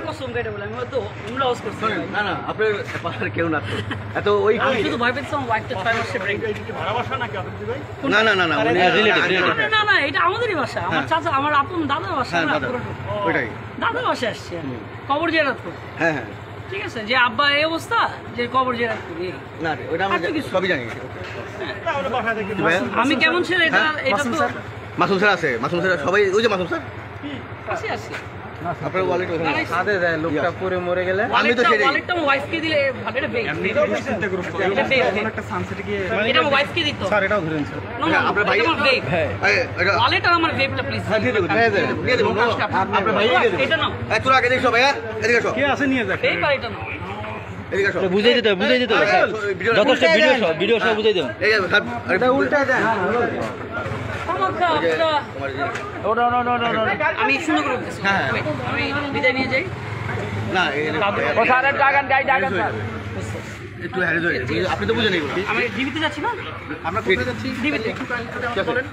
কসম কেটে বলে আমি তো উমরা হাউস করছি না না আপনার পাশে কেউ না এত ওই আমি শুধু ভয় পেয়েছিলাম ওয়াইফটা 6 মাসে ব্রেক ভাড়া বাসা নাকি আপনি ভাই? না না না না রিলেটিভ না না এটা আমাদেরই বাসা আমার চাচা আমার আপন দাদার বাসা না ওইটাই দাদার বাসা আসছে কবর জিয়ারত করতে হ্যাঁ হ্যাঁ ঠিক আছে যে আব্বা এই অবস্থা যে কবর জিয়ারত করি না ওটা আমরা সবই জানি তাহলে বাসা থেকে আমি কেমন ছিল এটা এটা তো মাসুম স্যার আছে মাসুম স্যার সবাই ওই যে মাসুম স্যার আসি আসি আপনার ওয়ালেট ওখানে সাথে যায় লোকটা পরে মরে গেলে আমি তো সেটাই ওয়ালেটটা ওয়াইফকে দিলে ভালো এটা বেক চিন্তা গ্রুপ করে এটা বেক একটা সানসেটে গিয়ে এটা ওয়াইফকে দিত স্যার এটাও ধরেন স্যার আপনার ভাই বেক এটা ওয়ালেট আর আমার বেকটা প্লিজ দিয়ে দেবো আপনার ভাই এটা নাও এই তোরা আগে দেখো ভাইয়া এদিকে আসো কে আছে নিয়ে যাক বেক আর এটা নাও এদিকে আসো বুঝাই দিতে যথেষ্ট ভিডিও সব বুঝাই দেন এই এটা উল্টা দেন আমাকে আমি সুন্দর করে বলতেছি আমি বিদায় নিয়ে যাই না ও স্যার ডাগান গাই ডাগান স্যার একটু হ্যারিজ হয়ে গেছে আপনি তো বুঝেন এগুলো আমি ডিবিতে যাচ্ছি না আমরা কোথায় যাচ্ছি ডিবিতে বলেন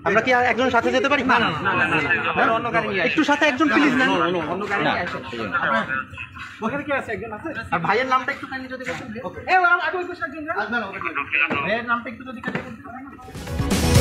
আমরা কি একজন সাথে যেতে পারি না না না অন্য গাড়ি নিয়ে একটু সাথে একজন প্লিজ না অন্য গাড়ি নিয়ে আসো ওখানে কি আছে একজন আছে আর ভাইয়ের নামটা একটু কাইন্ডলি যদি বলতেন এই আগে ওই পাশে একজন ভাইয়ের নামটা একটু যদি কাইন্ডলি বলতেন